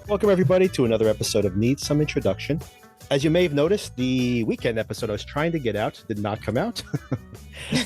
Welcome, everybody, to another episode of Need Some Introduction. As you may have noticed, the weekend episode I was trying to get out did not come out.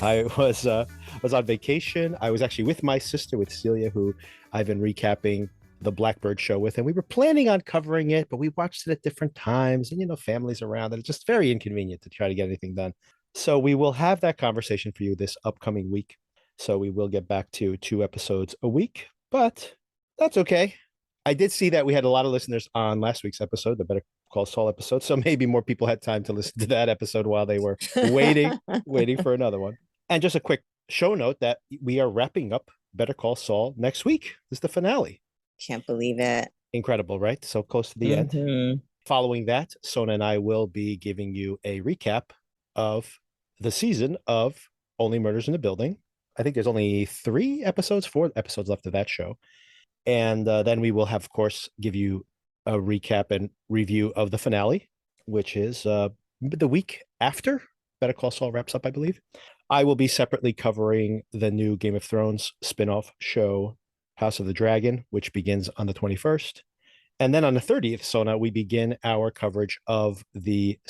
I was on vacation. I was actually with my sister, with Celia, who I've been recapping the Blackbird show with, and we were planning on covering it, but we watched it at different times, and families around, and it's just very inconvenient to try to get anything done. So we will have that conversation for you this upcoming week. So we will get back to 2 episodes a week, but that's okay. I did see that we had a lot of listeners on last week's episode, the Better Call Saul episode. So maybe more people had time to listen to that episode while they were waiting for another one. And just a quick show note that we are wrapping up Better Call Saul next week. This is the finale. Can't believe it. Incredible, right? So close to the end. Following that, Sona and I will be giving you a recap of the season of Only Murders in the Building. I think there's only 4 episodes left of that show. And then we will have, of course, give you a recap and review of the finale, which is the week after Better Call Saul wraps up, I believe. I will be separately covering the new Game of Thrones spinoff show, House of the Dragon, which begins on the 21st. And then on the 30th, Sona, we begin our coverage of the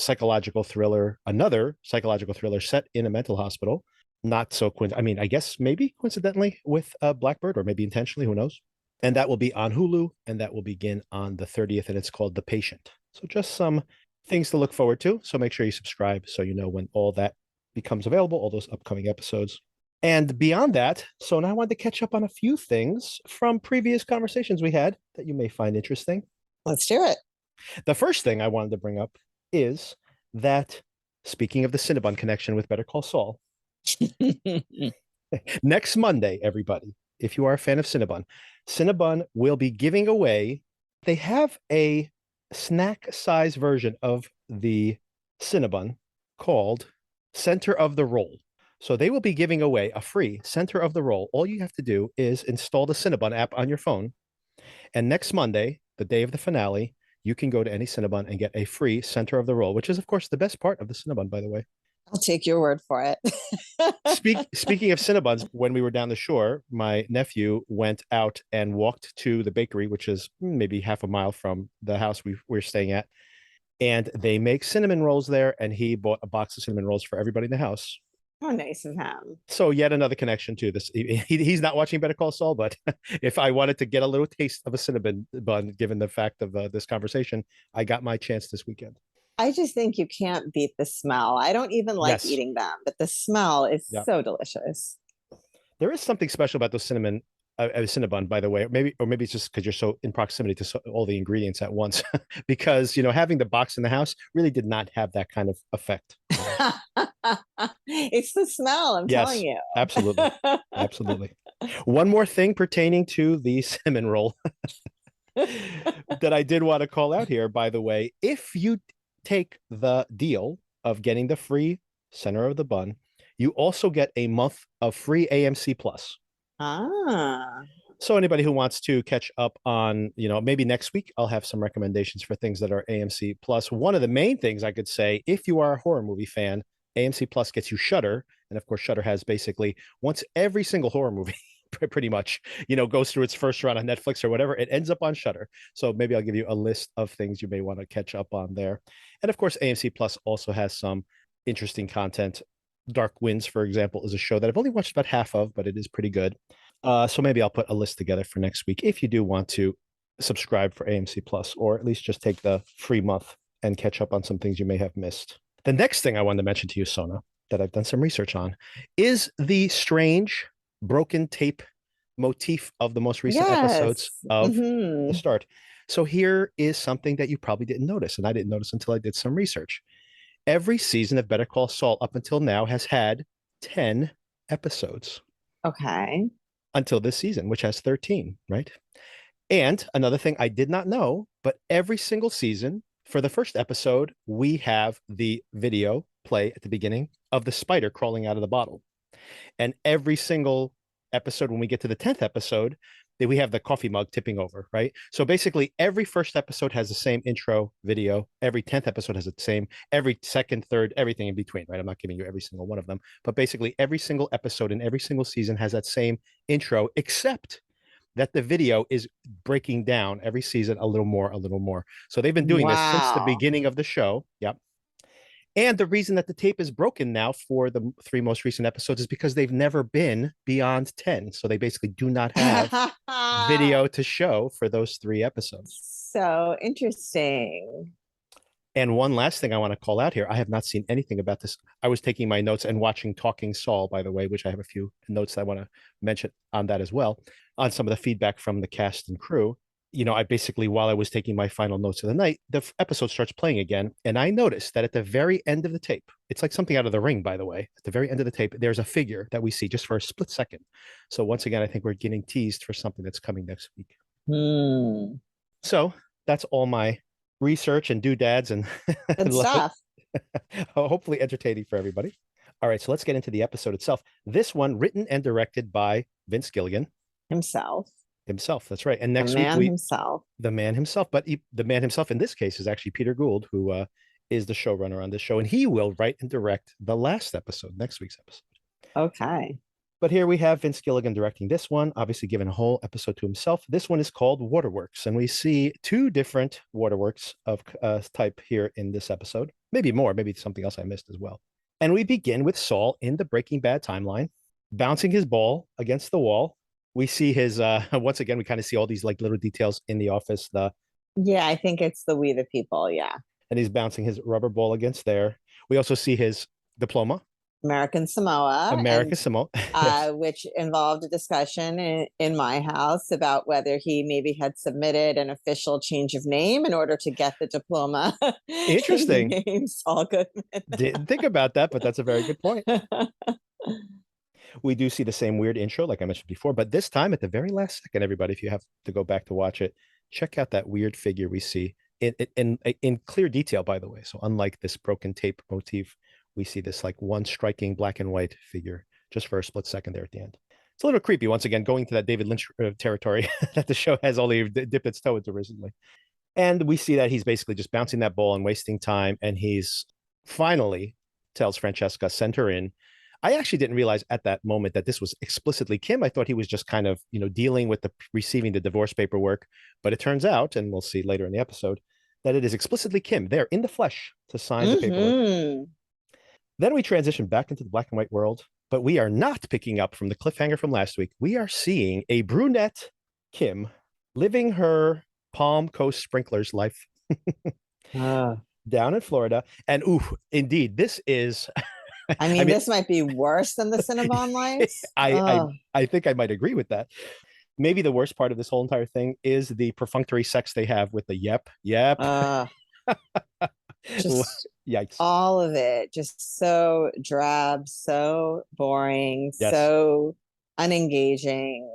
another psychological thriller set in a mental hospital. Not so I guess maybe coincidentally with Blackbird, or maybe intentionally, who knows? And that will be on Hulu, and that will begin on the 30th, and it's called The Patient. So just some things to look forward to. So make sure you subscribe so you know when all that becomes available, all those upcoming episodes. And beyond that, so now I wanted to catch up on a few things from previous conversations we had that you may find interesting. Let's do it. The first thing I wanted to bring up is that, speaking of the Cinnabon connection with Better Call Saul, next Monday, everybody, if you are a fan of Cinnabon will be giving away, they have a snack size version of the Cinnabon called Center of the Roll. So they will be giving away a free Center of the Roll. All you have to do is install the Cinnabon app on your phone. And next Monday, the day of the finale, you can go to any Cinnabon and get a free Center of the Roll, which is, of course, the best part of the Cinnabon, by the way. I'll take your word for it. Speaking of Cinnabons, when we were down the shore, my nephew went out and walked to the bakery, which is maybe half a mile from the house we're staying at. And they make cinnamon rolls there. And he bought a box of cinnamon rolls for everybody in the house. How nice of him. So yet another connection to this. He's not watching Better Call Saul, but if I wanted to get a little taste of a cinnamon bun, given the fact of this conversation, I got my chance this weekend. I just think you can't beat the smell. I don't even like eating them, but the smell is so delicious. There is something special about those Cinnabon, by the way. Maybe it's just because you're so in proximity to all the ingredients at once. Because having the box in the house really did not have that kind of effect. It's the smell, I'm telling you. Absolutely. One more thing pertaining to the cinnamon roll that I did want to call out here, by the way. If you take the deal of getting the free Center of the Bun, you also get a month of free AMC Plus. So anybody who wants to catch up on, maybe next week, I'll have some recommendations for things that are AMC Plus. One of the main things I could say, if you are a horror movie fan, AMC Plus gets you Shudder. And of course, Shudder has basically once every single horror movie pretty much, goes through its first run on Netflix or whatever, it ends up on Shudder. So maybe I'll give you a list of things you may want to catch up on there. And of course, AMC Plus also has some interesting content. Dark Winds, for example, is a show that I've only watched about half of, but it is pretty good. So maybe I'll put a list together for next week if you do want to subscribe for AMC Plus, or at least just take the free month and catch up on some things you may have missed. The next thing I wanted to mention to you, Sona, that I've done some research on, is the strange broken tape motif of the most recent episodes of the start. So here is something that you probably didn't notice, and I didn't notice until I did some research. Every season of Better Call Saul up until now has had 10 episodes. Okay. Until this season, which has 13, right? And another thing I did not know, but every single season, for the first episode, we have the video play at the beginning of the spider crawling out of the bottle. And every single episode, when we get to the 10th episode, we have the coffee mug tipping over, right? So basically, every first episode has the same intro video. Every 10th episode has the same. Every second, third, everything in between, right? I'm not giving you every single one of them. But basically, every single episode in every single season has that same intro, except that the video is breaking down every season a little more, a little more. So they've been doing this since the Wow. beginning of the show. Yep. And the reason that the tape is broken now for the 3 most recent episodes is because they've never been beyond 10. So they basically do not have video to show for those 3 episodes. So interesting. And one last thing I want to call out here. I have not seen anything about this. I was taking my notes and watching Talking Saul, by the way, which I have a few notes that I want to mention on that as well, on some of the feedback from the cast and crew. I basically, while I was taking my final notes of the night, the episode starts playing again. And I noticed that at the very end of the tape, it's like something out of The Ring, by the way. At the very end of the tape, there's a figure that we see just for a split second. So once again, I think we're getting teased for something that's coming next week. So that's all my research and doodads and good stuff. Hopefully entertaining for everybody. All right, so let's get into the episode itself. This one written and directed by Vince Gilligan himself. That's right. And next the man week himself. The man himself, but the man himself in this case is actually Peter Gould, who is the showrunner on this show, and he will write and direct the last episode, next week's episode. Okay. But here we have Vince Gilligan directing this one, obviously giving a whole episode to himself. This one is called Waterworks, and we see 2 different Waterworks of type here in this episode. Maybe more, maybe something else I missed as well. And we begin with Saul in the Breaking Bad timeline, bouncing his ball against the wall. We see his, once again, we kind of see all these like little details in the office. Yeah, I think it's the We the People, yeah. And he's bouncing his rubber ball against there. We also see his diploma. American Samoa, which involved a discussion in my house about whether he maybe had submitted an official change of name in order to get the diploma. Interesting. Name Saul Goodman. Didn't think about that, but that's a very good point. We do see the same weird intro, like I mentioned before, but this time at the very last second, everybody, if you have to go back to watch it, check out that weird figure we see in clear detail, by the way. So unlike this broken tape motif, we see this like one striking black and white figure just for a split second there at the end. It's a little creepy, once again, going to that David Lynch territory that the show has only dipped its toe into recently. And we see that he's basically just bouncing that ball and wasting time. And he's finally tells Francesca, send her in. I actually didn't realize at that moment that this was explicitly Kim. I thought he was just kind of, dealing with receiving the divorce paperwork. But it turns out, and we'll see later in the episode, that it is explicitly Kim there in the flesh to sign the paperwork. Then we transition back into the black and white world, but we are not picking up from the cliffhanger from last week. We are seeing a brunette Kim living her Palm Coast sprinklers life down in Florida. And indeed, this is... I mean, this might be worse than the Cinnabon lives. I think I might agree with that. Maybe the worst part of this whole entire thing is the perfunctory sex they have with the yep. Just yikes. All of it, just so drab, so boring, so unengaging.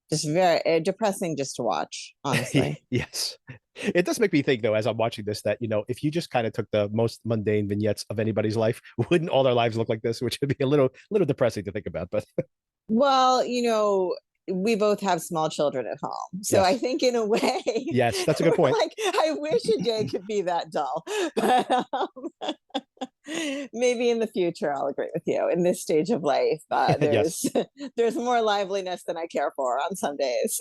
Just very depressing just to watch, honestly. Yes. It does make me think, though, as I'm watching this, that, if you just kind of took the most mundane vignettes of anybody's life, wouldn't all their lives look like this? Which would be a little depressing to think about. But well, we both have small children at home. So I think in a way, yes, that's a good point. Like, I wish a day could be that dull, but maybe in the future, I'll agree with you. In this stage of life, there's more liveliness than I care for on some days.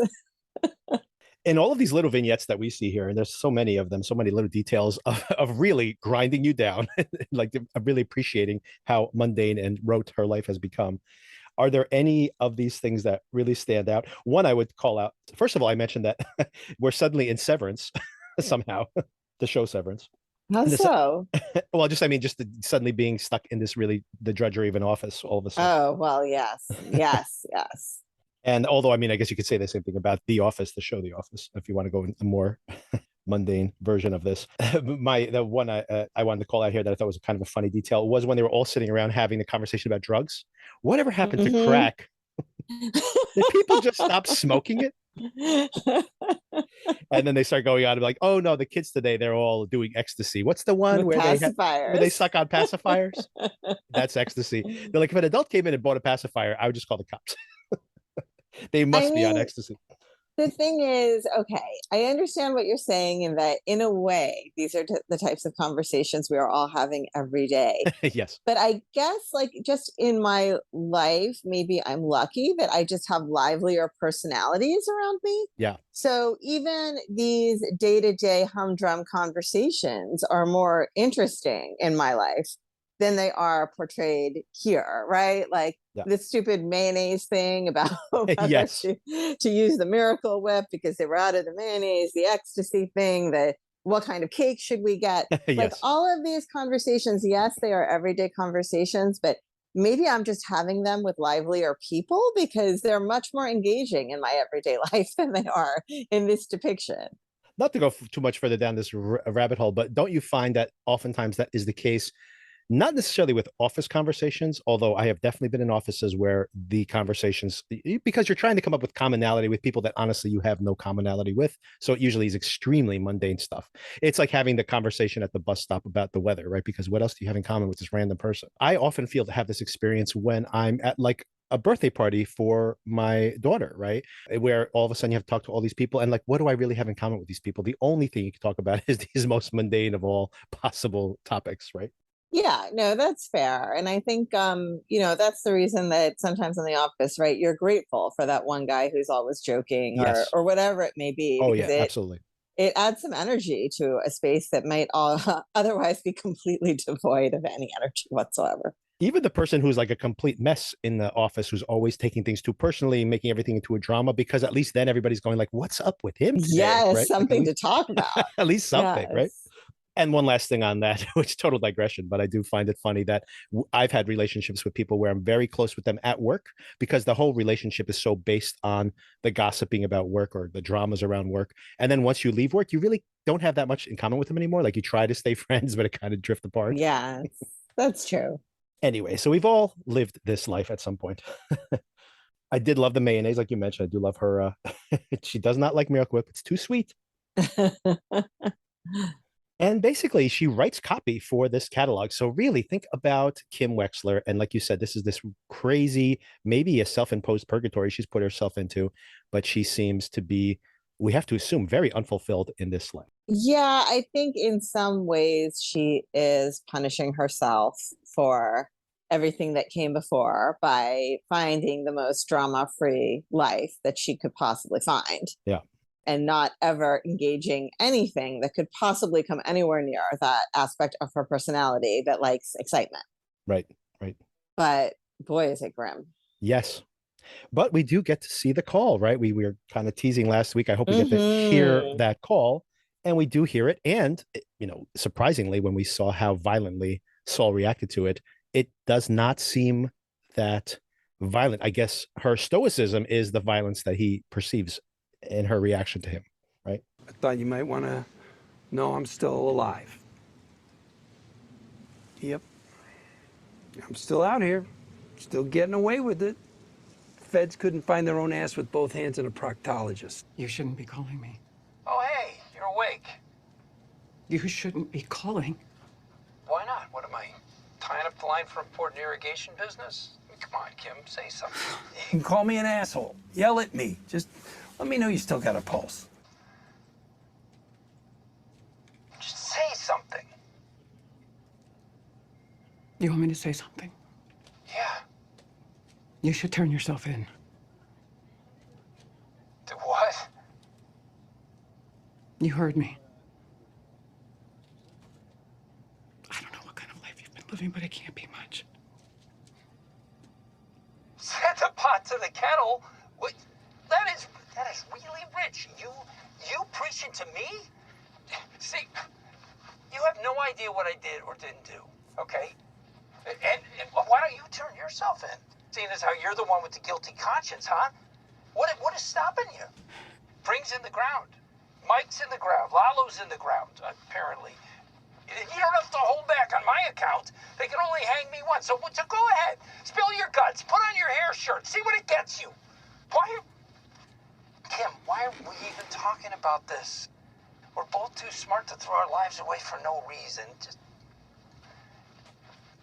And all of these little vignettes that we see here, and there's so many of them, so many little details of really grinding you down, like really appreciating how mundane and rote her life has become. Are there any of these things that really stand out? One I would call out. First of all, I mentioned that we're suddenly in Severance somehow, the show Severance. How so? Well, just suddenly being stuck in the drudgery of an office all of a sudden. Oh, well, yes. And although, I guess you could say the same thing about The Office, the show The Office, if you want to go in a more mundane version of this. The one I wanted to call out here that I thought was kind of a funny detail was when they were all sitting around having the conversation about drugs. Whatever happened to crack? Did people just stop smoking it? And then they start going on and like, oh no, the kids today, they're all doing ecstasy. What's the one where they suck on pacifiers? That's ecstasy. They're like, if an adult came in and bought a pacifier, I would just call the cops. They must be on ecstasy. The thing is, okay, I understand what you're saying in that, in a way, these are the types of conversations we are all having every day. Yes. But I guess, like, just in my life, maybe I'm lucky that I just have livelier personalities around me. Yeah. So even these day to day humdrum conversations are more interesting in my life than they are portrayed here, right? Like Yeah. the stupid mayonnaise thing about whether Yes. to use the Miracle Whip because they were out of the mayonnaise, the ecstasy thing, the what kind of cake should we get? Like Yes. all of these conversations, yes, they are everyday conversations, but maybe I'm just having them with livelier people because they're much more engaging in my everyday life than they are in this depiction. Not to go too much further down this rabbit hole, but don't you find that oftentimes that is the case? Not necessarily with office conversations, although I have definitely been in offices where the conversations, because you're trying to come up with commonality with people that honestly you have no commonality with. So it usually is extremely mundane stuff. It's like having the conversation at the bus stop about the weather, right? Because what else do you have in common with this random person? I often feel to have this experience when I'm at like a birthday party for my daughter, right? Where all of a sudden you have to talk to all these people and like, what do I really have in common with these people? The only thing you can talk about is these most mundane of all possible topics, right? Yeah, no, that's fair. And I think that's the reason that sometimes in the office, right, you're grateful for that one guy who's always joking or Yes. whatever it may be, Oh because yeah, absolutely. it adds some energy to a space that might all otherwise be completely devoid of any energy whatsoever. Even the person who's like a complete mess in the office, who's always taking things too personally, making everything into a drama, because at least then everybody's going like, "What's up with him today?" Yes, Right? Like at something to least, talk about. at least something, right? Yes. And one last thing on that, which total digression, but I do find it funny that I've had relationships with people where I'm very close with them at work because the whole relationship is so based on the gossiping about work or the dramas around work. And then once you leave work, you really don't have that much in common with them anymore. Like you try to stay friends, but it kind of drift apart. Yes, that's true. Anyway, so we've all lived this life at some point. I did love the mayonnaise, like you mentioned. I do love her. She does not like Miracle Whip. It's too sweet. And basically, she writes copy for this catalog. So really think about Kim Wexler. And like you said, this is this crazy, maybe a self-imposed purgatory she's put herself into, but she seems to be, we have to assume, very unfulfilled in this life. Yeah, I think in some ways she is punishing herself for everything that came before by finding the most drama free life that she could possibly find Yeah. and not ever engaging anything that could possibly come anywhere near that aspect of her personality that likes excitement. Right. Right. But boy, is it grim. Yes. But we do get to see the call, right? We were kind of teasing last week. I hope we get to hear Mm-hmm. that call, and we do hear it. And, surprisingly, when we saw how violently Saul reacted to it, it does not seem that violent. I guess her stoicism is the violence that he perceives in her reaction to him, right? I thought you might want to know I'm still alive. Yep. I'm still out here, still getting away with it. Feds couldn't find their own ass with both hands in a proctologist. You shouldn't be calling me. Oh, hey, you're awake. You shouldn't be calling. Why not? What am I, tying up the line for important irrigation business? I mean, come on, Kim, say something. You can call me an asshole. Yell at me. Just let me know you still got a pulse. Just say something. You want me to say something? Yeah. You should turn yourself in. Do what? You heard me. I don't know what kind of life you've been living, but it can't be much. Set the pot to the kettle? What? That is really rich. You preaching to me? See, you have no idea what I did or didn't do, okay? And why don't you turn yourself in? Seeing as how you're the one with the guilty conscience, huh? What is stopping you? Bring's in the ground. Mike's in the ground. Lalo's in the ground, apparently. You don't have to hold back on my account. They can only hang me once. So go ahead. Spill your guts. Put on your hair shirt. See what it gets you. Kim, why are we even talking about this? We're both too smart to throw our lives away for no reason.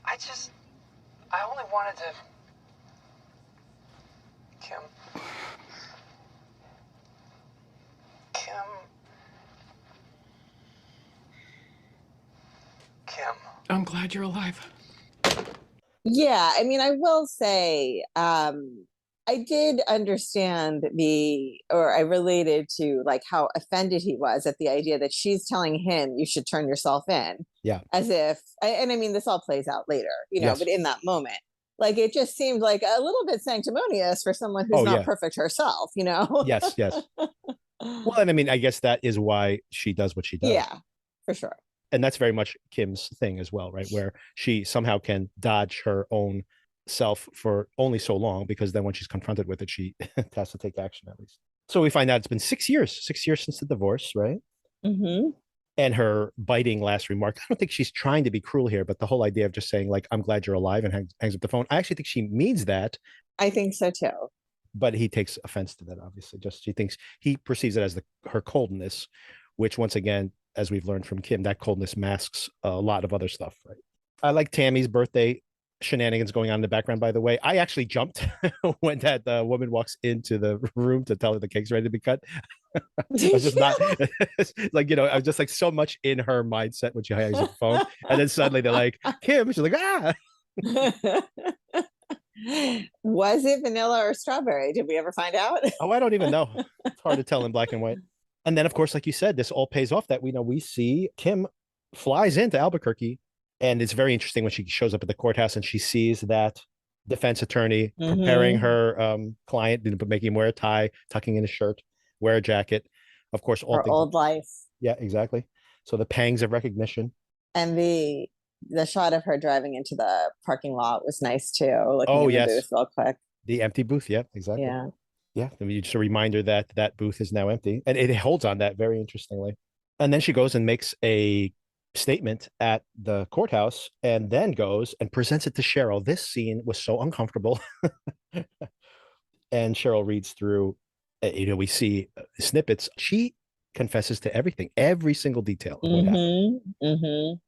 I only wanted to... Kim, Kim. I'm glad you're alive. Yeah, I mean, I will say, I did understand or I related to like how offended he was at the idea that she's telling him you should turn yourself in. Yeah. As if, and I mean, this all plays out later, Yes. but in that moment, like it just seemed like a little bit sanctimonious for someone who's Oh, not yeah. perfect herself, Yes, yes. Well, and I mean, I guess that is why she does what she does. Yeah, for sure. And that's very much Kim's thing as well, right? Where she somehow can dodge her own self for only so long, because then when she's confronted with it, she has to take action at least. So we find out it's been 6 years since the divorce, right? Mm-hmm. And her biting last remark, I don't think she's trying to be cruel here, but the whole idea of just saying, like, I'm glad you're alive, and hangs up the phone, I actually think she means that. I think so too. But he takes offense to that, obviously. Just he perceives it as her coldness, which once again, as we've learned from Kim, that coldness masks a lot of other stuff, right? I like Tammy's birthday shenanigans going on in the background, by the way. I actually jumped when that woman walks into the room to tell her the cake's ready to be cut. I was just not like, I was just like so much in her mindset when she hangs up the phone. And then suddenly they're like, Kim, she's like, ah. Was it vanilla or strawberry? Did we ever find out? Oh, I don't even know. It's hard to tell in black and white. And then, of course, like you said, this all pays off that we see Kim flies into Albuquerque. And it's very interesting when she shows up at the courthouse and she sees that defense attorney preparing her client, making him wear a tie, tucking in his shirt, wear a jacket. Of course, all Her things. old life. Yeah, exactly. So the pangs of recognition. And the shot of her driving into the parking lot was nice too. Looking in the booth real quick. The empty booth. Yeah, exactly. Yeah. Yeah. I mean, just a reminder that that booth is now empty, and it holds on that very interestingly. And then she goes and makes a statement at the courthouse, and then goes and presents it to Cheryl. This scene was so uncomfortable. And Cheryl reads through, we see snippets. She confesses to everything, every single detail of what happened.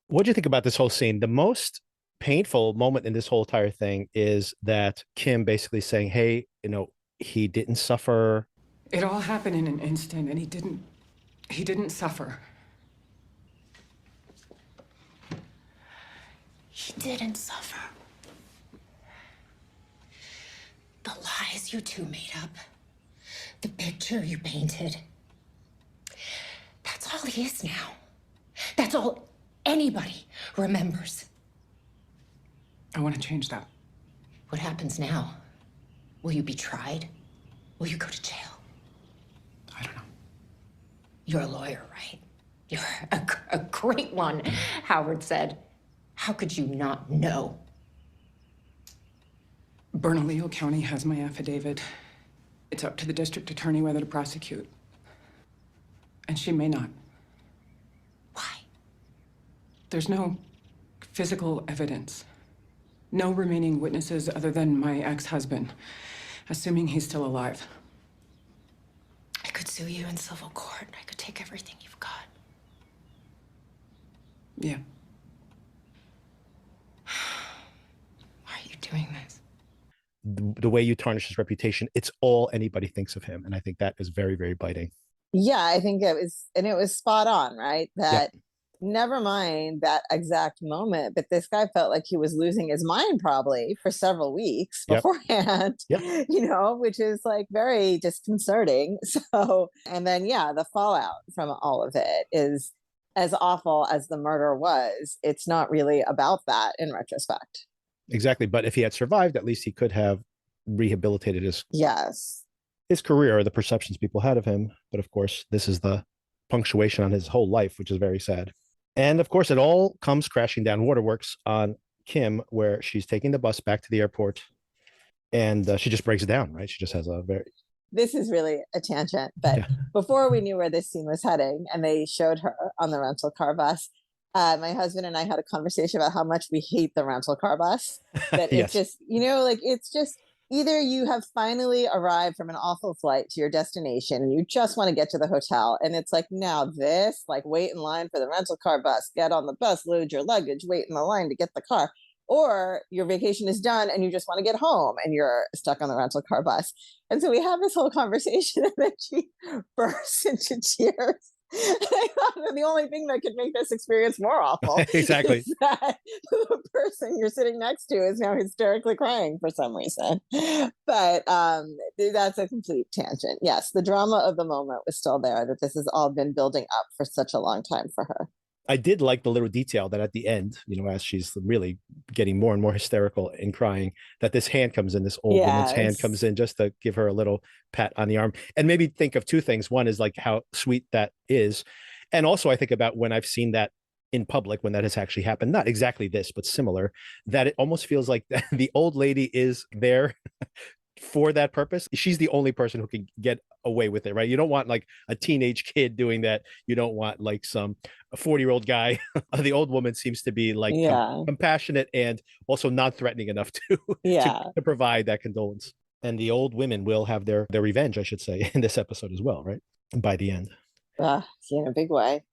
What do you think about this whole scene? The most painful moment in this whole entire thing is that Kim basically saying, hey, he didn't suffer. It all happened in an instant, and he didn't suffer. He didn't suffer. The lies you two made up, the picture you painted, that's all he is now. That's all anybody remembers. I want to change that. What happens now? Will you be tried? Will you go to jail? I don't know. You're a lawyer, right? You're a great one, Howard said. How could you not know? Bernalillo County has my affidavit. It's up to the district attorney whether to prosecute. And she may not. Why? There's no physical evidence. No remaining witnesses other than my ex-husband, assuming he's still alive. I could sue you in civil court. I could take everything you've got. Yeah. Why are you doing this? The way you tarnish his reputation, it's all anybody thinks of him. And I think that is very, very biting. Yeah, I think it was spot on, right? That never mind that exact moment, but this guy felt like he was losing his mind probably for several weeks beforehand, which is like very disconcerting. So, and then, the fallout from all of it is as awful as the murder was. It's not really about that in retrospect. Exactly. But if he had survived, at least he could have rehabilitated his career, or the perceptions people had of him. But of course, this is the punctuation on his whole life, which is very sad. And of course, it all comes crashing down Waterworks on Kim, where she's taking the bus back to the airport, and she just breaks down, right? She just has a very... This is really a tangent, but before we knew where this scene was heading and they showed her on the rental car bus, my husband and I had a conversation about how much we hate the rental car bus. That it just, it's just either you have finally arrived from an awful flight to your destination and you just want to get to the hotel. And it's like, now this, like, wait in line for the rental car bus, get on the bus, load your luggage, wait in the line to get the car. or your vacation is done and you just want to get home and you're stuck on the rental car bus. And so we have this whole conversation and then she bursts into tears. I thought that the only thing that could make this experience more awful Exactly. is that the person you're sitting next to is now hysterically crying for some reason. But that's a complete tangent. Yes, the drama of the moment was still there, that this has all been building up for such a long time for her. I did like the little detail that at the end, as she's really getting more and more hysterical and crying, that this hand comes in, this old woman's hand comes in just to give her a little pat on the arm. And maybe think of two things. One is like how sweet that is. And also I think about when I've seen that in public, when that has actually happened, not exactly this, but similar, that it almost feels like the old lady is there for that purpose. She's the only person who can get away with it, right? You don't want like a teenage kid doing that. You don't want like some 40-year-old guy. The old woman seems to be like compassionate and also non-threatening enough to provide that condolence. And the old women will have their revenge, I should say, in this episode as well, right? By the end. In a big way.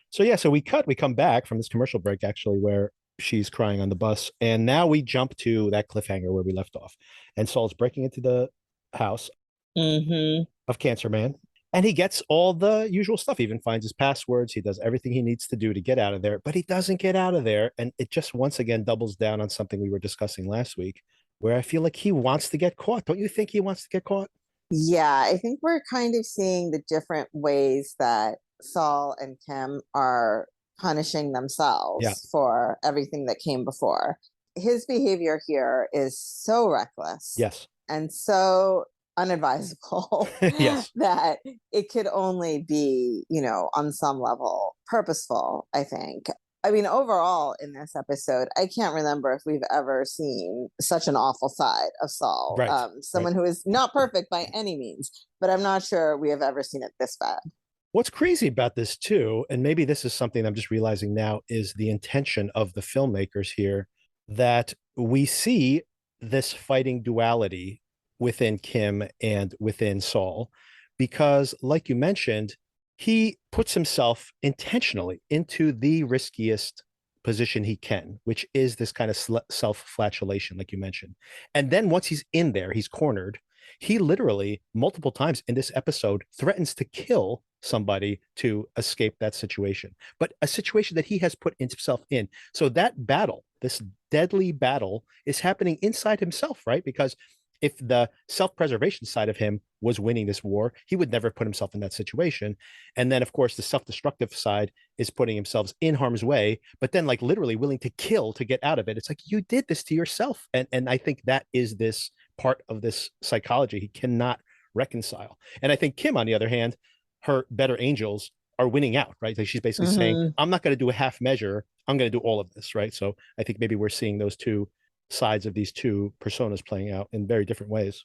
So yeah, so we come back from this commercial break actually, where she's crying on the bus. And now we jump to that cliffhanger where we left off. And Saul's breaking into the house of Cancer Man. And he gets all the usual stuff. He even finds his passwords. He does everything he needs to do to get out of there. But he doesn't get out of there. And it just once again doubles down on something we were discussing last week, where I feel like he wants to get caught. Don't you think he wants to get caught? Yeah, I think we're kind of seeing the different ways that Saul and Kim are punishing themselves for everything that came before. His behavior here is so reckless. Yes. And so unadvisable that it could only be, on some level purposeful, I think. I mean, overall in this episode, I can't remember if we've ever seen such an awful side of Saul. Someone who is not perfect by any means, but I'm not sure we have ever seen it this bad. What's crazy about this too, and maybe this is something I'm just realizing now, is the intention of the filmmakers here, that we see this fighting duality within Kim and within Saul, because like you mentioned, he puts himself intentionally into the riskiest position he can, which is this kind of self-flagellation, like you mentioned. And then once he's in there, he's cornered. He literally multiple times in this episode threatens to kill somebody to escape that situation, but a situation that he has put himself in. So that battle, this deadly battle, is happening inside himself, right? Because if the self-preservation side of him was winning this war, he would never put himself in that situation. And then, of course, the self-destructive side is putting himself in harm's way, but then like literally willing to kill to get out of it. It's like, you did this to yourself. And I think that is this part of this psychology he cannot reconcile. And I think Kim, on the other hand, her better angels are winning out, right? Like she's basically saying, I'm not going to do a half measure. I'm going to do all of this, right? So I think maybe we're seeing those two sides of these two personas playing out in very different ways.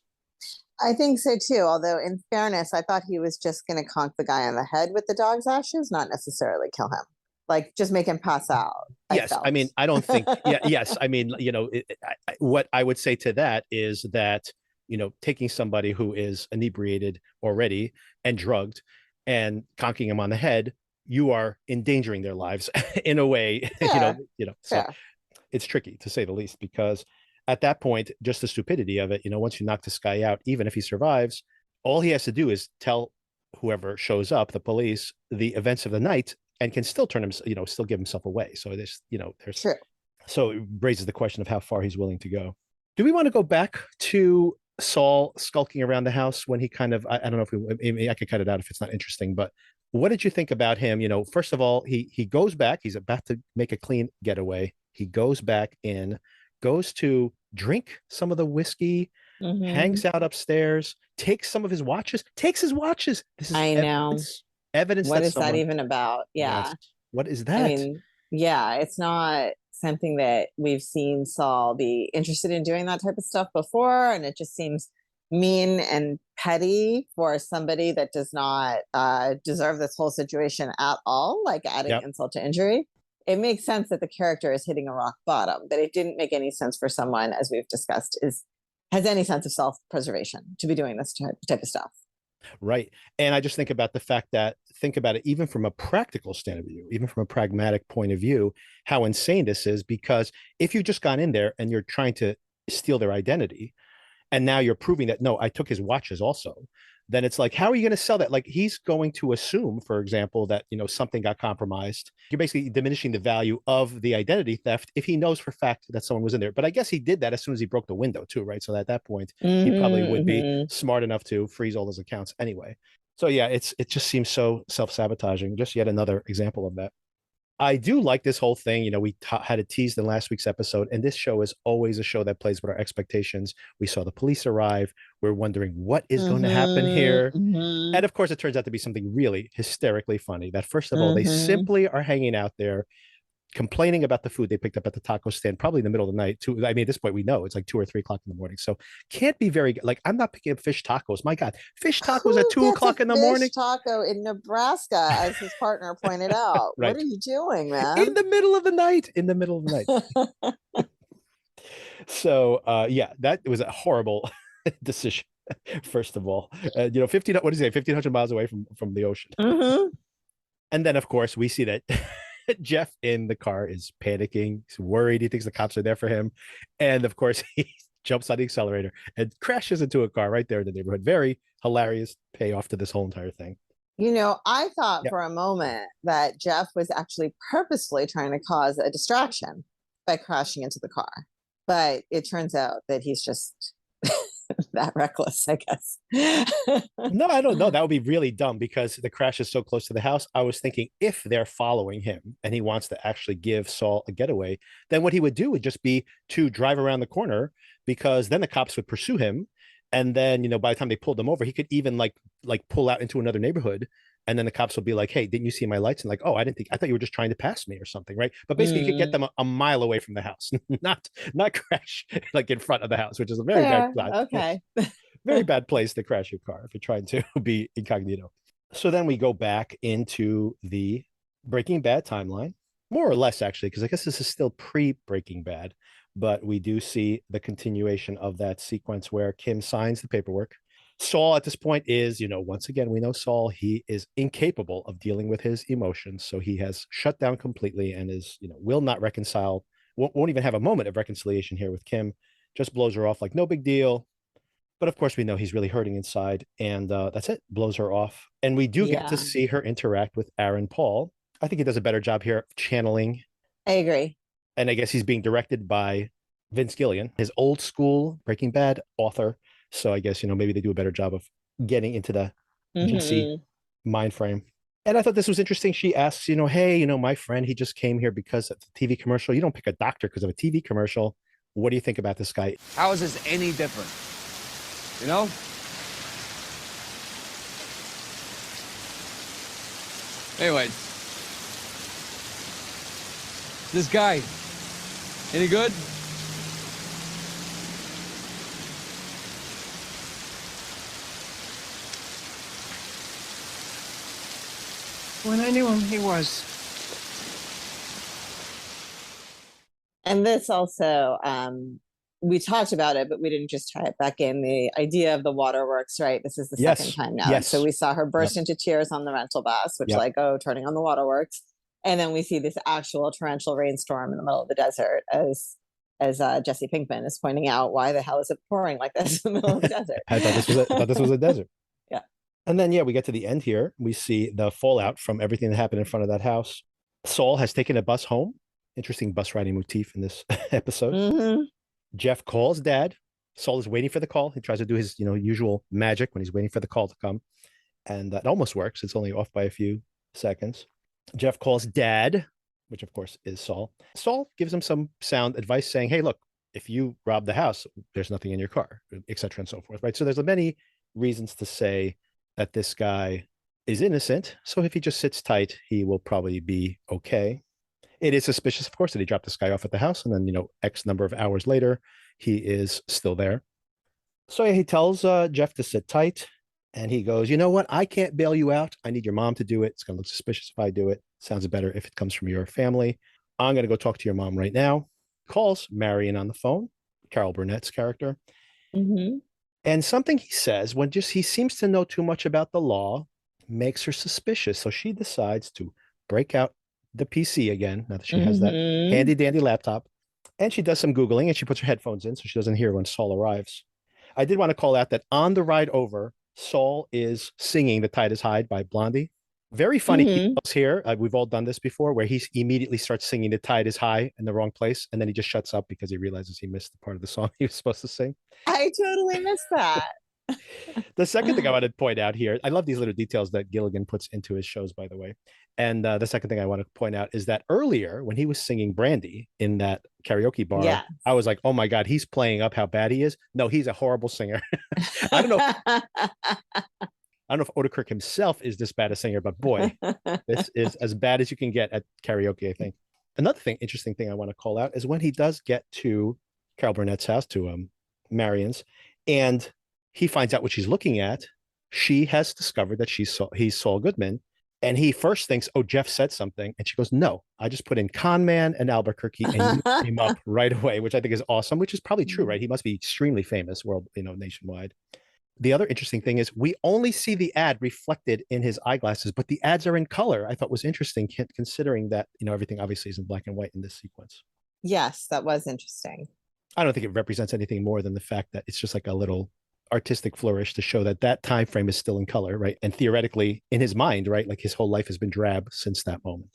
I think so too. Although in fairness, I thought he was just going to conk the guy on the head with the dog's ashes, not necessarily kill him. Like just make him pass out. Yes. I mean, I don't think, yes. I mean, what I would say to that is that, taking somebody who is inebriated already and drugged and conking him on the head, you are endangering their lives in a way, so it's tricky to say the least, because at that point, just the stupidity of it, once you knock this guy out, even if he survives, all he has to do is tell whoever shows up, the police, the events of the night, and can still turn him, still give himself away. So there's True. So it raises the question of how far he's willing to go. Do we want to go back to Saul skulking around the house when he kind of, I don't know if I could cut it out if it's not interesting, but what did you think about him? First of all, he goes back, he's about to make a clean getaway. He goes back in, goes to drink some of the whiskey, hangs out upstairs, takes some of his watches, takes his watches. This is evidence. What is that even about? Yeah. Yes. What is that? I mean, it's not something that we've seen Saul be interested in doing that type of stuff before. And it just seems mean and petty for somebody that does not deserve this whole situation at all, like adding insult to injury. It makes sense that the character is hitting a rock bottom, but it didn't make any sense for someone, as we've discussed, has any sense of self-preservation to be doing this type of stuff. Right. And I just think about the fact that think about it, even from a practical stand of view, even from a pragmatic point of view, how insane this is. Because if you just gone in there and you're trying to steal their identity, and now you're proving that, no, I took his watches also, then it's like, how are you going to sell that? Like, he's going to assume, for example, that, something got compromised. You're basically diminishing the value of the identity theft if he knows for a fact that someone was in there. But I guess he did that as soon as he broke the window too, right? So at that point, he probably would be smart enough to freeze all his accounts anyway. So yeah, it just seems so self-sabotaging. Just yet another example of that. I do like this whole thing. We had it teased in last week's episode, and this show is always a show that plays with our expectations. We saw the police arrive. We're wondering what is going to happen here. And of course, it turns out to be something really hysterically funny. That first of all, they simply are hanging out there, complaining about the food they picked up at the taco stand, probably in the middle of the night. I mean, at this point, we know it's like 2 or 3 o'clock in the morning. So can't be very like, I'm not picking up fish tacos. My God, fish tacos at 2 o'clock in the morning. Taco in Nebraska, as his partner pointed out. Right. What are you doing, man? In the middle of the night. So yeah, that was a horrible decision. First of all, 15, what do you say, 1,500 miles away from the ocean. And then of course we see that Jeff in the car is panicking. He's worried. He thinks the cops are there for him. And of course, he jumps on the accelerator and crashes into a car right there in the neighborhood. Very hilarious payoff to this whole entire thing. I thought for a moment that Jeff was actually purposefully trying to cause a distraction by crashing into the car. But it turns out that he's just that reckless, I guess. No, I don't know. That would be really dumb because the crash is so close to the house. I was thinking if they're following him and he wants to actually give Saul a getaway, then what he would do would just be to drive around the corner, because then the cops would pursue him. And then, by the time they pulled him over, he could even like pull out into another neighborhood. And then the cops will be like, hey, didn't you see my lights? And like, oh, I thought you were just trying to pass me or something, right? But basically you could get them a mile away from the house, not crash like in front of the house, which is a very very bad place to crash your car if you're trying to be incognito. So then we go back into the Breaking Bad timeline, more or less actually, because I guess this is still pre-Breaking Bad, but we do see the continuation of that sequence where Kim signs the paperwork. Saul at this point is, once again, we know Saul, he is incapable of dealing with his emotions. So he has shut down completely and is, will not reconcile, won't even have a moment of reconciliation here with Kim, just blows her off like no big deal. But of course, we know he's really hurting inside, and that's it, blows her off. And we do get to see her interact with Aaron Paul. I think he does a better job here of channeling. I agree. And I guess he's being directed by Vince Gilligan, his old school Breaking Bad author. So I guess, maybe they do a better job of getting into the Jesse mind frame. And I thought this was interesting. She asks, hey, my friend, he just came here because of the TV commercial. You don't pick a doctor because of a TV commercial. What do you think about this guy? How is this any different? Anyway, this guy, any good? When I knew him, he was. And this also, we talked about it, but we didn't just tie it back in. The idea of the Waterworks, right? This is the second time now. Yes. So we saw her burst into tears on the rental bus, which turning on the Waterworks. And then we see this actual torrential rainstorm in the middle of the desert as Jesse Pinkman is pointing out, why the hell is it pouring like this in the middle of the desert? I thought this was a desert. Yeah. And then, we get to the end here. We see the fallout from everything that happened in front of that house. Saul has taken a bus home. Interesting bus riding motif in this episode. Jeff calls Dad. Saul is waiting for the call. He tries to do his, usual magic when he's waiting for the call to come. And that almost works. It's only off by a few seconds. Jeff calls Dad, which of course is Saul. Saul gives him some sound advice saying, hey, look, if you rob the house, there's nothing in your car, etc. and so forth, right? So there's many reasons to say that this guy is innocent. So if he just sits tight, he will probably be okay. It is suspicious, of course, that he dropped this guy off at the house. And then, X number of hours later, he is still there. So he tells Jeff to sit tight. And he goes, you know what? I can't bail you out. I need your mom to do it. It's going to look suspicious if I do it. Sounds better if it comes from your family. I'm going to go talk to your mom right now. Calls Marion on the phone, Carol Burnett's character. And something he says when he seems to know too much about the law. makes her suspicious. So she decides to break out the PC again, now that she has that Mhm. handy dandy laptop. And she does some Googling and she puts her headphones in so she doesn't hear when Saul arrives. I did want to call out that on the ride over, Saul is singing The Tide is High by Blondie. Very funny Mhm. details here. We've all done this before where he immediately starts singing The Tide is High in the wrong place. And then he just shuts up because he realizes he missed the part of the song he was supposed to sing. I totally missed that. The second thing I want to point out here, I love these little details that Gilligan puts into his shows, by the way. And the second thing I want to point out is that earlier, when he was singing Brandy in that karaoke bar, Yeah. I was like, oh my God, he's playing up how bad he is. No, he's a horrible singer. I don't know. I don't know if Odenkirk himself is this bad a singer, but boy, this is as bad as you can get at karaoke, I think. Another interesting thing I want to call out is when he does get to Carol Burnett's house, to Marion's, and he finds out what she's looking at. She has discovered that he's Saul Goodman. And he first thinks, oh, Jeff said something. And she goes, no, I just put in con man and Albuquerque and you came up right away, which I think is awesome, which is probably true, right? He must be extremely famous nationwide. The other interesting thing is we only see the ad reflected in his eyeglasses, but the ads are in color. I thought was interesting considering that, everything obviously is in black and white in this sequence. Yes, that was interesting. I don't think it represents anything more than the fact that it's just like a little artistic flourish to show that time frame is still in color, right? And theoretically, in his mind, right, like his whole life has been drab since that moment.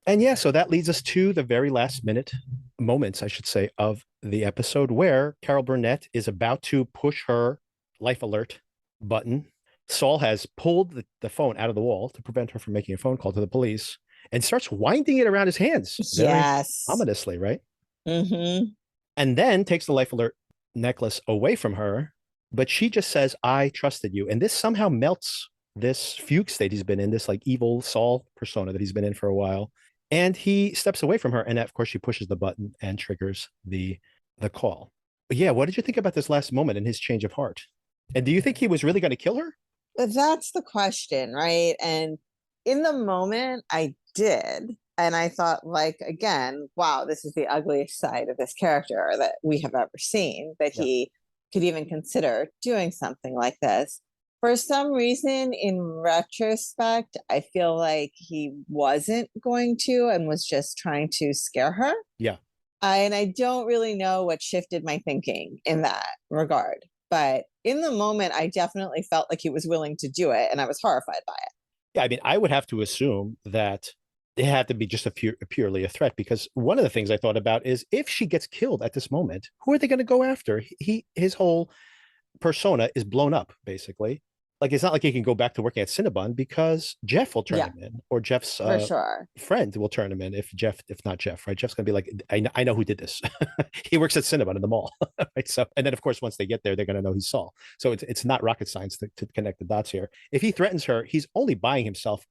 And yeah, so that leads us to the very last moments, I should say, of the episode where Carol Burnett is about to push her life alert button. Saul has pulled the phone out of the wall to prevent her from making a phone call to the police and starts winding it around his hands. Yes. Ominously, right? Mm-hmm. And then takes the life alert necklace away from her. But she just says, I trusted you. And this somehow melts this fugue state he's been in, this like evil Saul persona that he's been in for a while. And he steps away from her. And of course, she pushes the button and triggers the call. But yeah, what did you think about this last moment and his change of heart? And do you think he was really going to kill her? But that's the question, right? And in the moment, I did. And I thought, like, again, wow, this is the ugliest side of this character that we have ever seen, that he could even consider doing something like this. For some reason, in retrospect, I feel like he wasn't going to and was just trying to scare her. Yeah. And I don't really know what shifted my thinking in that regard. But in the moment, I definitely felt like he was willing to do it, and I was horrified by it. Yeah, I mean, I would have to assume that it had to be just purely a threat, because one of the things I thought about is if she gets killed at this moment, who are they going to go after? His whole persona is blown up, basically. Like, it's not like he can go back to working at Cinnabon because Jeff will turn him in, or Jeff's friend will turn him in if not Jeff, right? Jeff's going to be like, I know who did this. He works at Cinnabon in the mall, right? So, and then of course, once they get there, they're going to know he's Saul. So it's not rocket science to connect the dots here. If he threatens her, he's only buying himself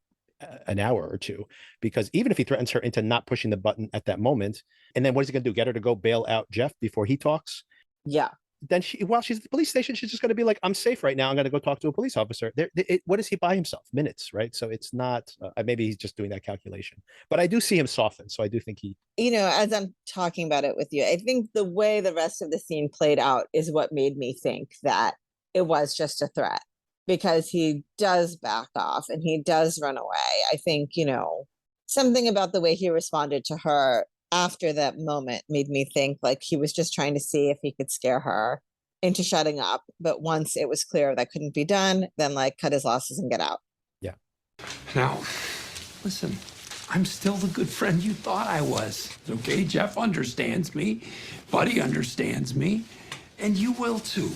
an hour or two, because even if he threatens her into not pushing the button at that moment, and then what is he going to do? Get her to go bail out Jeff before he talks? Yeah. Then while she's at the police station, she's just going to be like, I'm safe right now. I'm going to go talk to a police officer. What does he buy himself? Minutes, right? So it's not, maybe he's just doing that calculation. But I do see him soften. So I do think he... as I'm talking about it with you, I think the way the rest of the scene played out is what made me think that it was just a threat, because he does back off and he does run away. I think, something about the way he responded to her after that moment made me think like he was just trying to see if he could scare her into shutting up. But once it was clear that couldn't be done, then like cut his losses and get out. Yeah. Now, listen, I'm still the good friend you thought I was. Okay, Jeff understands me, Buddy understands me, and you will too.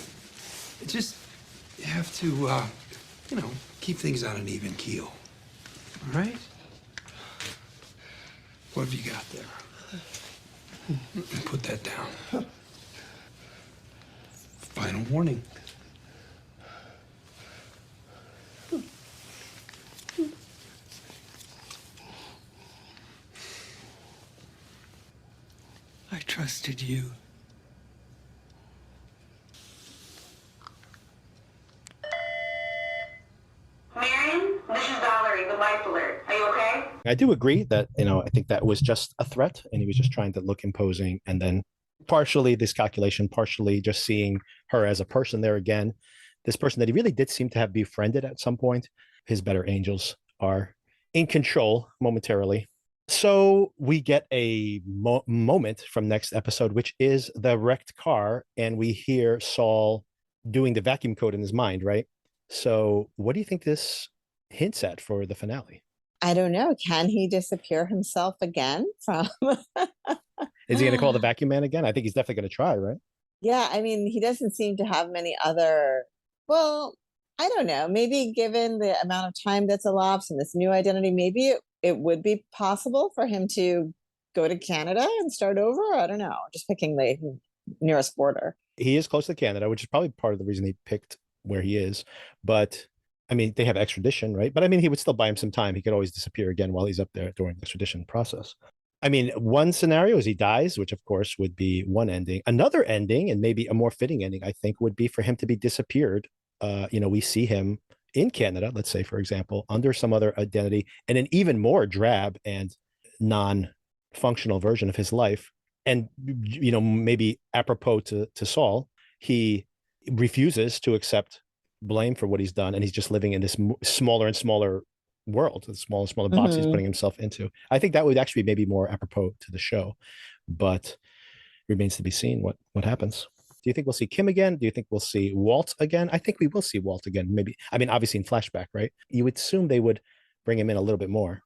Just have to, keep things on an even keel. All right? What have you got there? Put that down. Final warning. I trusted you. Marion, this is Valerie, the life alert. Are you okay? I do agree that, I think that was just a threat and he was just trying to look imposing, and then partially this calculation, partially just seeing her as a person there again, this person that he really did seem to have befriended at some point. his better angels are in control momentarily. So we get a moment from next episode, which is the wrecked car, and we hear Saul doing the vacuum code in his mind, right? So what do you think this hints at for the finale? I don't know. Can he disappear himself again from? Is he going to call the vacuum man again? I think he's definitely going to try, right? Yeah, I mean, he doesn't seem to have many other. Well, I don't know. Maybe given the amount of time that's elapsed and this new identity, maybe it would be possible for him to go to Canada and start over. I don't know. Just picking the nearest border. He is close to Canada, which is probably part of the reason he picked where he is. But I mean, they have extradition, right? But I mean, he would still buy him some time. He could always disappear again while he's up there during the extradition process. I mean, one scenario is he dies, which of course would be one ending. Another ending, and maybe a more fitting ending, I think, would be for him to be disappeared. We see him in Canada, let's say, for example, under some other identity, and an even more drab and non-functional version of his life. And, maybe apropos to Saul, he refuses to accept blame for what he's done, and he's just living in this smaller and smaller world, the smaller and smaller box he's putting himself into. I think that would actually maybe more apropos to the show, but remains to be seen what happens. Do you think we'll see Kim again? Do you think we'll see Walt again? I think we will see Walt again. Maybe, I mean, obviously in flashback, right? You would assume they would bring him in a little bit more.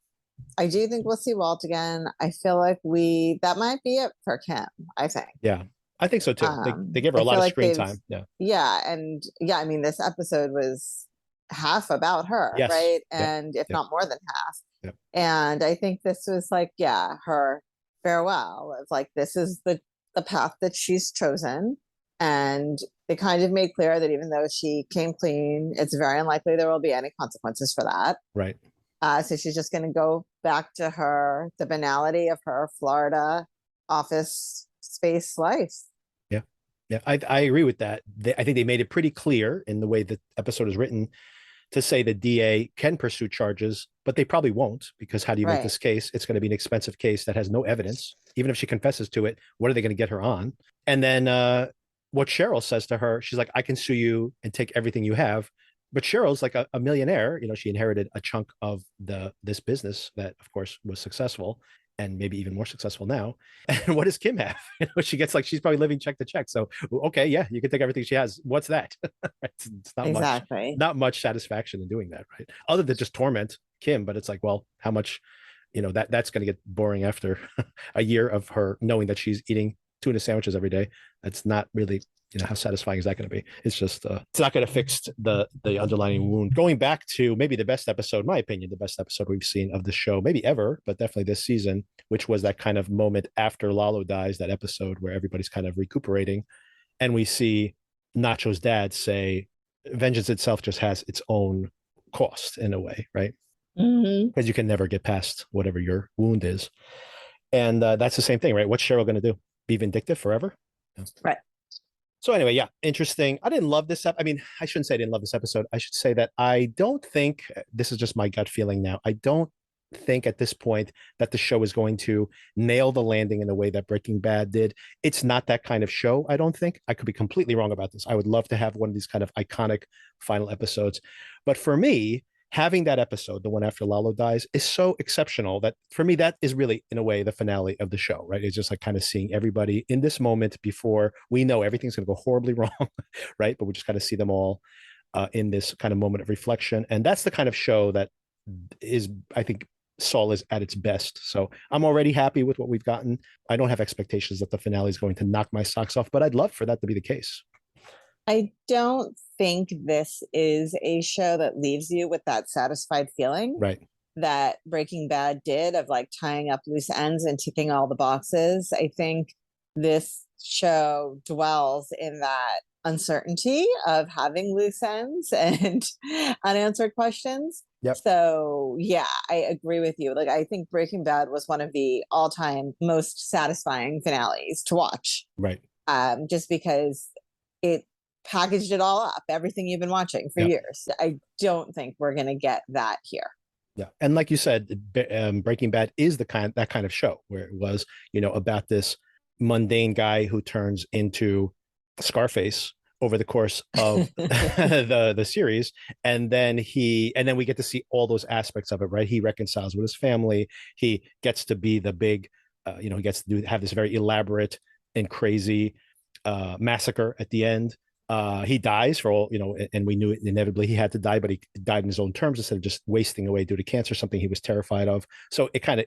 I do think we'll see Walt again. I feel like that might be it for Kim, I think. Yeah, I think so too. They give her a lot of screen time. Yeah. Yeah. And I mean, this episode was half about her, Yes. right? Yep. And if Yep. not more than half. Yep. And I think this was like, her farewell of like, this is the path that she's chosen. And they kind of made clear that even though she came clean, it's very unlikely there will be any consequences for that. Right. So she's just going to go back to the banality of her Florida office space life. Yeah. Yeah. I agree with that. I think they made it pretty clear in the way the episode is written to say the DA can pursue charges, but they probably won't, because how do you make this case? It's going to be an expensive case that has no evidence. Even if she confesses to it, what are they going to get her on? And then what Cheryl says to her, she's like, I can sue you and take everything you have. But Cheryl's like a millionaire. She inherited a chunk of this business that, of course, was successful and maybe even more successful now. And what does Kim have? She gets she's probably living check to check. So, okay, yeah, you can take everything she has. What's that? It's not exactly. Not much satisfaction in doing that, right? Other than just torment Kim. But it's like, well, how much, that's going to get boring after a year of her knowing that she's eating tuna sandwiches every day. That's not really, how satisfying is that going to be? It's just, it's not going to fix the underlying wound. Going back to maybe the best episode, in my opinion, the best episode we've seen of the show, maybe ever, but definitely this season, which was that kind of moment after Lalo dies, that episode where everybody's kind of recuperating. And we see Nacho's dad say, vengeance itself just has its own cost in a way, right? Because you can never get past whatever your wound is. And that's the same thing, right? What's Cheryl going to do? Be vindictive forever? Right. So anyway, yeah, interesting. I didn't love this. I mean, I shouldn't say I didn't love this episode. I should say that I don't think, this is just my gut feeling now, I don't think at this point that the show is going to nail the landing in the way that Breaking Bad did. It's not that kind of show, I don't think. I could be completely wrong about this. I would love to have one of these kind of iconic final episodes. But for me, having that episode, the one after Lalo dies, is so exceptional that for me, that is really, in a way, the finale of the show, right? It's just like kind of seeing everybody in this moment before we know everything's going to go horribly wrong, right? But we just kind of see them all in this kind of moment of reflection. And that's the kind of show that is, I think, Saul is at its best. So I'm already happy with what we've gotten. I don't have expectations that the finale is going to knock my socks off, but I'd love for that to be the case. I don't think this is a show that leaves you with that satisfied feeling, right, that Breaking Bad did, of like tying up loose ends and ticking all the boxes. I think this show dwells in that uncertainty of having loose ends and unanswered questions. Yep. So yeah, I agree with you. Like, I think Breaking Bad was one of the all-time most satisfying finales to watch. Right. Just because it packaged it all up, everything you've been watching for years. I don't think we're going to get that here. Yeah. And like you said, Breaking Bad is that kind of show where it was, about this mundane guy who turns into Scarface over the course of the series. And then we get to see all those aspects of it, right? He reconciles with his family. He gets to be the big, he gets to have this very elaborate and crazy massacre at the end. He dies for all, and we knew it inevitably he had to die, but he died in his own terms instead of just wasting away due to cancer, something he was terrified of. So it kind of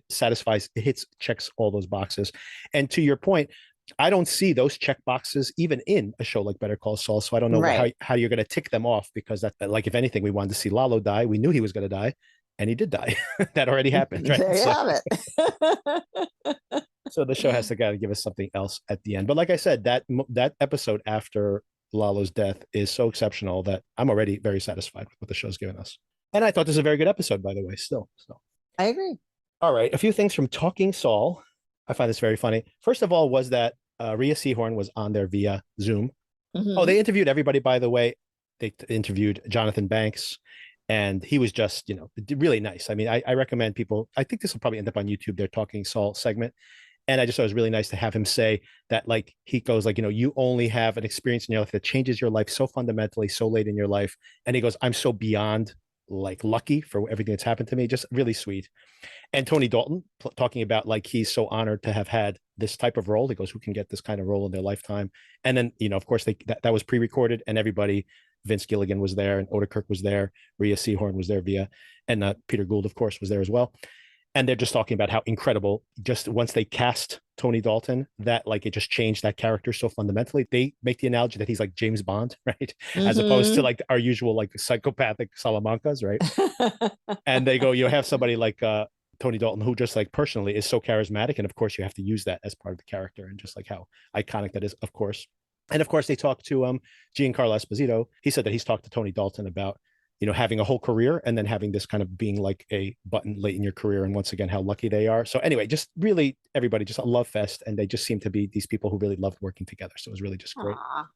checks all those boxes. And to your point, I don't see those check boxes even in a show like Better Call Saul. So I don't know how you're going to tick them off, because that, like, if anything, we wanted to see Lalo die. We knew he was going to die, and he did die. That already happened, right? There you have it. So the show has to kind of give us something else at the end. But like I said, that episode after Lalo's death is so exceptional that I'm already very satisfied with what the show's given us. And I thought this was a very good episode, by the way, still. So I agree. All right. A few things from Talking Saul. I find this very funny. First of all, was that Rhea Seehorn was on there via Zoom. Mm-hmm. Oh, they interviewed everybody, by the way. They interviewed Jonathan Banks, and he was just, really nice. I mean, I recommend people, I think this will probably end up on YouTube, their Talking Saul segment. And I just thought it was really nice to have him say that, like, he goes like, you only have an experience in your life that changes your life so fundamentally, so late in your life. And he goes, I'm so beyond like lucky for everything that's happened to me. Just really sweet. And Tony Dalton talking about, like, he's so honored to have had this type of role. He goes, who can get this kind of role in their lifetime? And then, of course, that was pre-recorded, and everybody, Vince Gilligan was there, and Odenkirk was there, Rhea Seehorn was there and Peter Gould, of course, was there as well. And they're just talking about how incredible, just once they cast Tony Dalton, that, like, it just changed that character so fundamentally. They make the analogy that he's like James Bond, right? Mm-hmm. As opposed to like our usual, like, psychopathic Salamancas, right? And they go, you have somebody like Tony Dalton, who just, like, personally is so charismatic. And of course you have to use that as part of the character, and just like how iconic that is, of course. And of course they talked to Giancarlo Esposito. He said that he's talked to Tony Dalton about, having a whole career and then having this kind of being like a button late in your career. And once again, how lucky they are. So anyway, just really everybody, just a love fest. And they just seem to be these people who really loved working together. So it was really just great. Aww.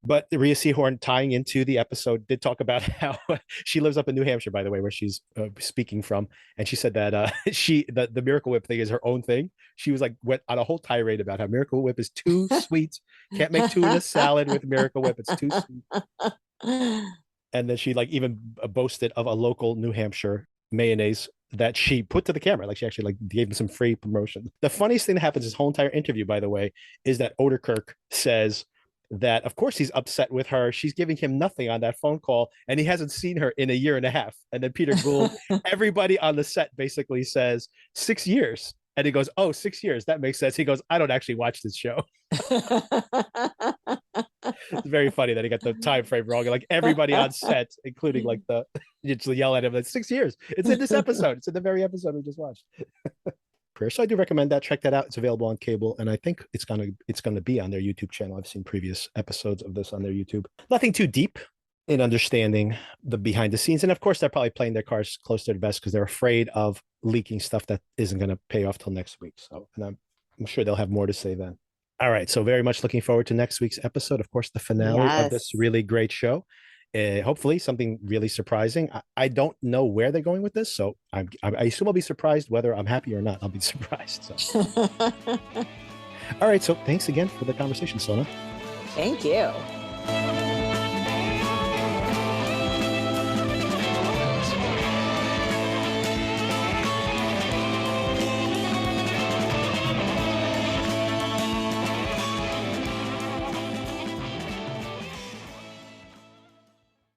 But Rhea Seehorn, tying into the episode, did talk about how she lives up in New Hampshire, by the way, where she's speaking from. And she said that the Miracle Whip thing is her own thing. She was like, went on a whole tirade about how Miracle Whip is too sweet. Can't make tuna salad with Miracle Whip. It's too sweet. And then she, like, even boasted of a local New Hampshire mayonnaise that she put to the camera. Like, she actually, like, gave him some free promotion. The funniest thing that happens this whole entire interview, by the way, is that Odenkirk says that, of course, he's upset with her. She's giving him nothing on that phone call, and he hasn't seen her in a year and a half. And then Peter Gould, everybody on the set basically says 6 years. And he goes, oh, 6 years. That makes sense. He goes, I don't actually watch this show. It's very funny that he got the time frame wrong. Like, everybody on set, including, like, you just yell at him, like, 6 years. It's in this episode. It's in the very episode we just watched. So I do recommend that. Check that out. It's available on cable, and I think it's gonna be on their YouTube channel. I've seen previous episodes of this on their YouTube. Nothing too deep in understanding the behind the scenes, and of course they're probably playing their cards close to the vest because they're afraid of leaking stuff that isn't going to pay off till next week. So, and I'm sure they'll have more to say then. All right, so very much looking forward to next week's episode. Of course, the finale of this really great show. Hopefully something really surprising. I don't know where they're going with this, so I assume I'll be surprised. Whether I'm happy or not, I'll be surprised. So. All right, so thanks again for the conversation, Sona. Thank you.